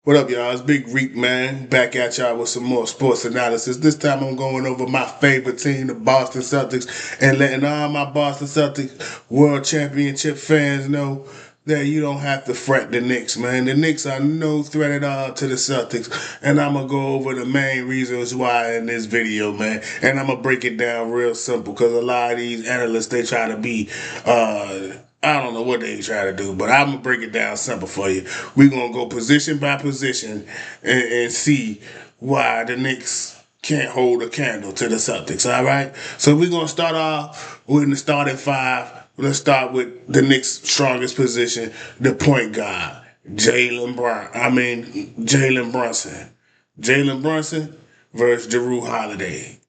What up, y'all? It's Big Reek, man. Back at y'all with some more sports analysis. This time I'm going over my favorite team, the Boston Celtics, and letting all my Boston Celtics World Championship fans know that you don't have to fret the Knicks, man. The Knicks are no threat at all to the Celtics, and I'm going to go over the main reasons why in this video, man. And I'm going to break it down real simple because a lot of these analysts, they try to be I don't know what they try to do, but I'm gonna break it down simple for you. We're gonna go position by position and see why the Knicks can't hold a candle to the Celtics. All right. So we're gonna start off with the starting five. Let's start with the Knicks' strongest position, the point guard, Jalen Brunson. Jalen Brunson versus Jrue Holiday.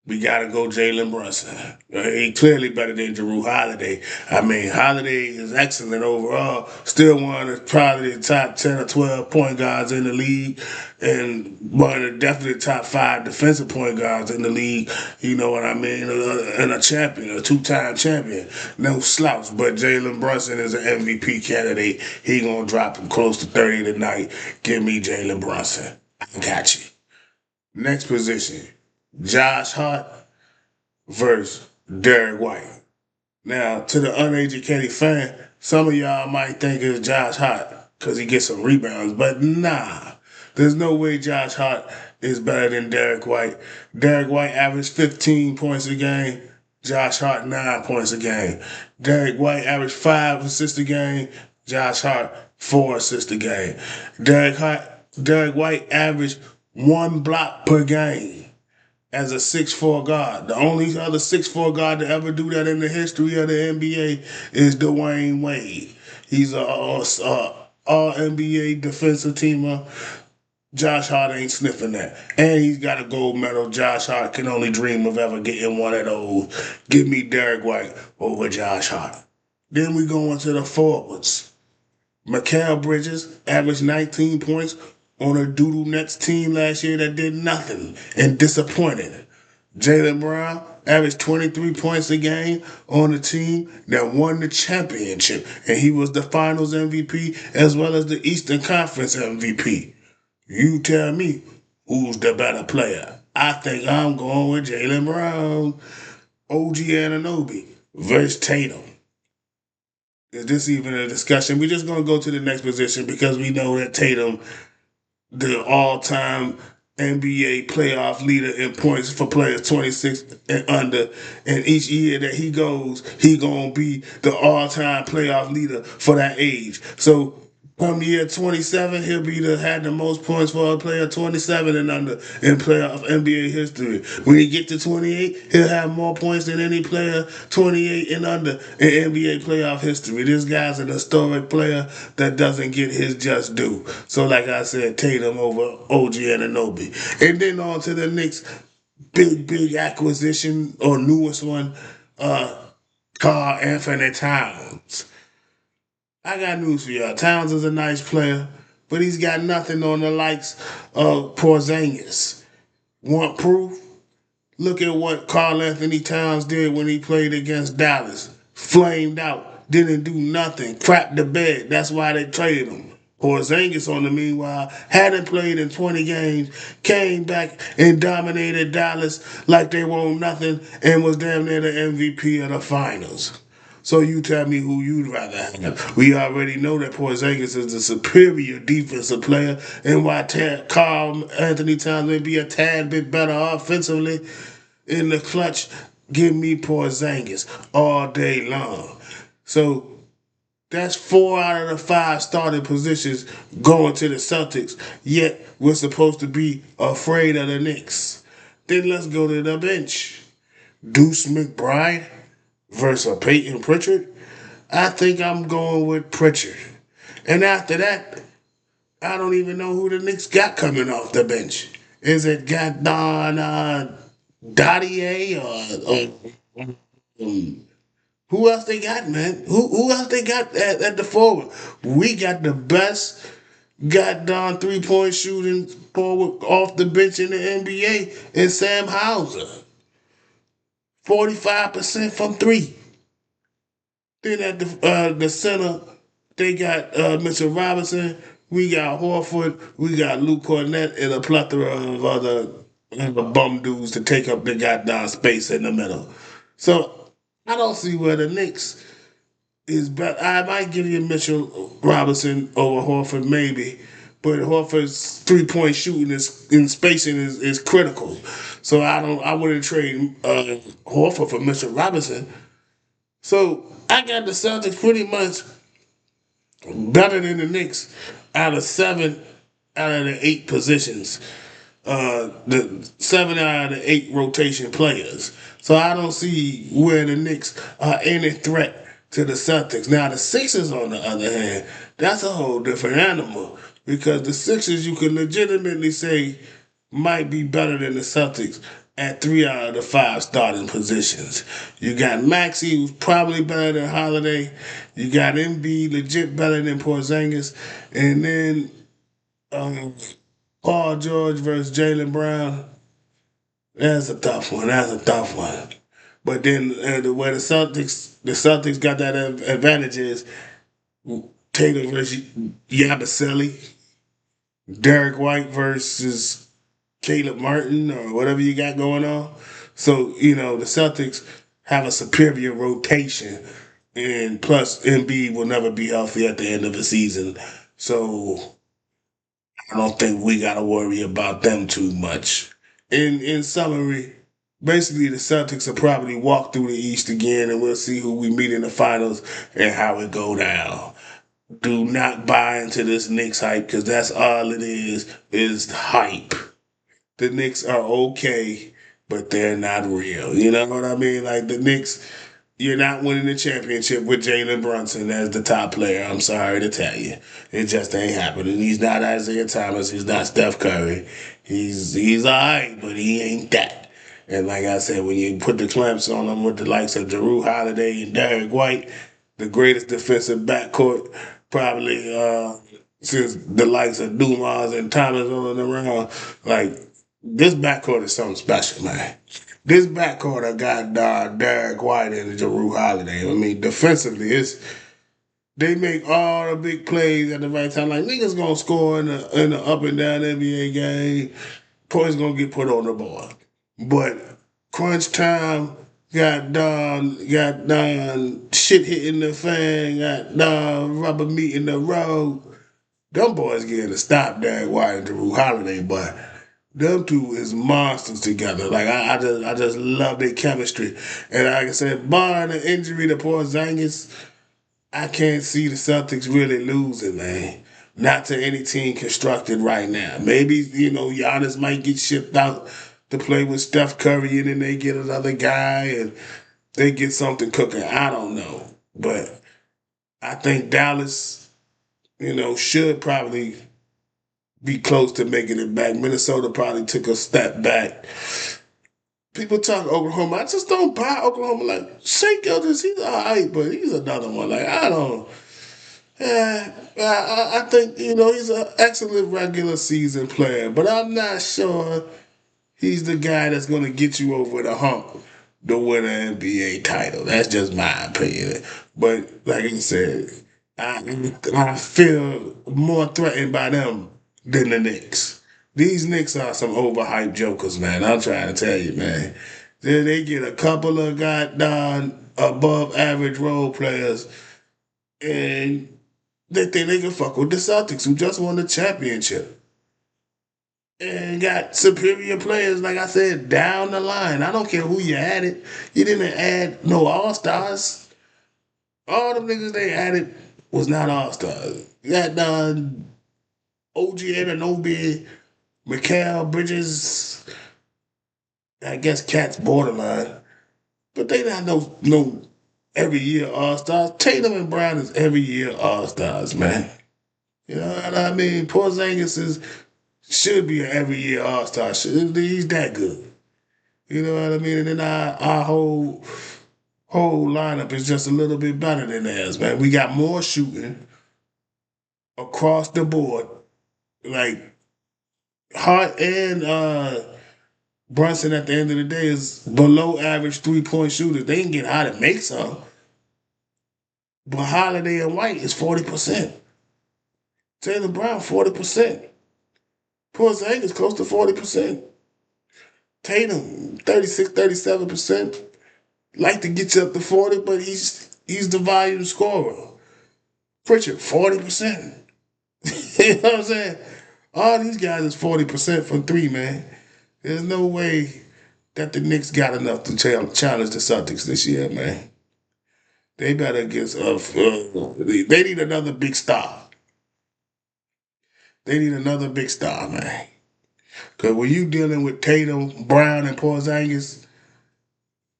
We gotta go Jalen Brunson. He clearly better than Jrue Holiday. Holiday is excellent overall. Still one of probably the top 10 or 12 point guards in the league, and one of the definitely top 5 defensive point guards in the league. You know what I mean? And a champion, a 2-time champion. No slouch, but Jalen Brunson is an MVP candidate. He gonna drop him close to 30 tonight. Give me Jalen Brunson. I got you. Next position. Josh Hart versus Derek White. Now, to the uneducated fan, some of y'all might think it's Josh Hart because he gets some rebounds, but nah. There's no way Josh Hart is better than Derek White. Derek White averaged 15 points a game. Josh Hart 9 points a game. Derek White averaged 5 assists a game. Josh Hart 4 assists a game. Derek White averaged 1 block per game as a 6'4" guard. The only other 6'4" guard to ever do that in the history of the NBA is Dwayne Wade. He's a all NBA defensive teamer. Josh Hart ain't sniffing that. And he's got a gold medal. Josh Hart can only dream of ever getting one of those. Give me Derek White over Josh Hart. Then we go into the forwards. Mikal Bridges averaged 19 points on a Doodle Nets team last year that did nothing and disappointed. Jaylen Brown averaged 23 points a game on a team that won the championship, and he was the Finals MVP as well as the Eastern Conference MVP. You tell me who's the better player. I think I'm going with Jaylen Brown. OG Anunoby versus Tatum. Is this even a discussion? We're just going to go to the next position because we know that Tatum, the all-time NBA playoff leader in points for players 26 and under. And each year that he goes, he going to be the all-time playoff leader for that age. So come year 27, he'll had the most points for a player 27 and under in playoff NBA history. When he get to 28, he'll have more points than any player 28 and under in NBA playoff history. This guy's an historic player that doesn't get his just due. So like I said, Tatum over OG Anunoby. And then on to the Knicks big acquisition or newest one, Karl Anthony Towns. I got news for y'all. Towns is a nice player, but he's got nothing on the likes of Porzingis. Want proof? Look at what Karl Anthony Towns did when he played against Dallas. Flamed out, didn't do nothing, crapped the bed. That's why they traded him. Porzingis, on the meanwhile, hadn't played in 20 games, came back and dominated Dallas like they won nothing, and was damn near the MVP of the finals. So you tell me who you'd rather have. We already know that Porzingis is the superior defensive player, and why Karl Anthony Towns may be a tad bit better offensively in the clutch. Give me Porzingis all day long. So that's 4 out of the 5 starting positions going to the Celtics, yet we're supposed to be afraid of the Knicks. Then let's go to the bench. Deuce McBride versus Peyton Pritchard. I think I'm going with Pritchard. And after that, I don't even know who the Knicks got coming off the bench. Is it got Don Dottier or who else they got, man? Who else they got at the forward? We got the best goddamn 3-point shooting forward off the bench in the NBA in Sam Hauser. 45% from 3. Then at the center, they got Mitchell Robinson We got Horford, we got Luke Cornett, and a plethora of other bum dudes to take up the goddamn space in the middle. So I don't see where the Knicks is better. I might give you Mitchell Robinson over Horford, maybe, but Horford's 3-point shooting is in spacing is critical. So I wouldn't trade Horford for Mitchell Robinson. So I got the Celtics pretty much better than the Knicks out of seven out of the eight positions. The 7 out of the 8 rotation players. So I don't see where the Knicks are any threat to the Celtics. Now the Sixers, on the other hand, that's a whole different animal because the Sixers you can legitimately say might be better than the Celtics at 3 out of the 5 starting positions. You got Maxey, who's probably better than Holiday. You got Embiid, legit better than Porzingis, and then um, Paul George versus Jalen Brown. That's a tough one. That's a tough one. But then where the Celtics got that advantage is Tatum versus Yabusele, Derek White versus Caleb Martin or whatever you got going on. So, the Celtics have a superior rotation. And plus, Embiid will never be healthy at the end of the season. So, I don't think we got to worry about them too much. In summary, basically, the Celtics will probably walk through the East again, and we'll see who we meet in the finals and how it go down. Do not buy into this Knicks hype because that's all it is hype. The Knicks are okay, but they're not real. You know what I mean? Like the Knicks, you're not winning the championship with Jalen Brunson as the top player. I'm sorry to tell you, it just ain't happening. He's not Isaiah Thomas. He's not Steph Curry. He's alright, but he ain't that. And like I said, when you put the clamps on him with the likes of Jrue Holiday and Derek White, the greatest defensive backcourt probably since the likes of Dumas and Thomas rolling around, like this backcourt is something special, man. This backcourt I got Derek White and Jrue Holiday. I mean, defensively, they make all the big plays at the right time. Like niggas gonna score in the up and down NBA game. Points gonna get put on the board. But crunch time, got done, shit hitting the fan, got done, rubber meat in the road. Them boys getting to stop Derek White and Jrue Holiday, but them two is monsters together. Like I just love their chemistry. And like I said, barring the injury to Porzingis, I can't see the Celtics really losing, man. Not to any team constructed right now. Maybe, Giannis might get shipped out to play with Steph Curry and then they get another guy and they get something cooking. I don't know. But I think Dallas, should probably be close to making it back. Minnesota probably took a step back. People talk Oklahoma. I just don't buy Oklahoma. Like, Shea Gildas, he's all right, but he's another one. Like, I don't. Yeah, I think, he's an excellent regular season player, but I'm not sure he's the guy that's going to get you over the hump to win an NBA title. That's just my opinion. But like I said, I feel more threatened by them than the Knicks. These Knicks are some overhyped jokers, man. I'm trying to tell you, man. Then they get a couple of goddamn above average role players, and they think they can fuck with the Celtics, who just won the championship and got superior players, like I said, down the line. I don't care who you added. You didn't add no All Stars. All the niggas they added was not All Stars. You got OG Anunoby, Mikal Bridges, I guess Cat's borderline, but they not no every year All Stars. Tatum and Brown is every year All Stars, man. You know what I mean? Porzingis should be an every year All Star. He's that good. You know what I mean? And then our whole lineup is just a little bit better than theirs, man. We got more shooting across the board. Like Hart and Brunson at the end of the day is below average 3-point shooters. They can get hot and make some. But Holiday and White is 40%. Jaylen Brown, 40%. Porzingis, close to 40%. Tatum, 36, 37%. Like to get you up to 40, but he's the volume scorer. Pritchard, 40%. You know what I'm saying? All these guys is 40% from three, man. There's no way that the Knicks got enough to challenge the Celtics this year, man. They better get they need another big star. They need another big star, man. Because when you dealing with Tatum, Brown, and Porzingis,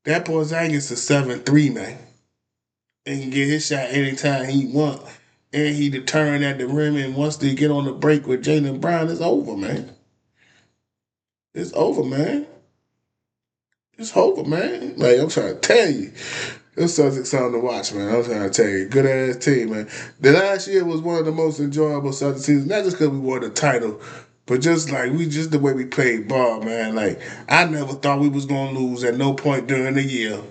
that Porzingis is 7'3", man. And can get his shot anytime he want. And he determined at the rim, and once they get on the break with Jaylen Brown, it's over, man. It's over, man. It's over, man. Like, I'm trying to tell you. This Celtics something to watch, man. I'm trying to tell you. Good ass team, man. The last year was one of the most enjoyable Celtics seasons. Not just because we won the title, but just like just the way we played ball, man. Like, I never thought we was gonna lose at no point during the year.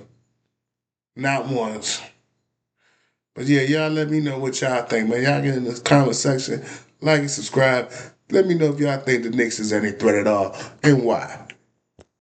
Not once. But yeah, y'all let me know what y'all think, man. Y'all get in the comment section, like and subscribe. Let me know if y'all think the Knicks is any threat at all and why.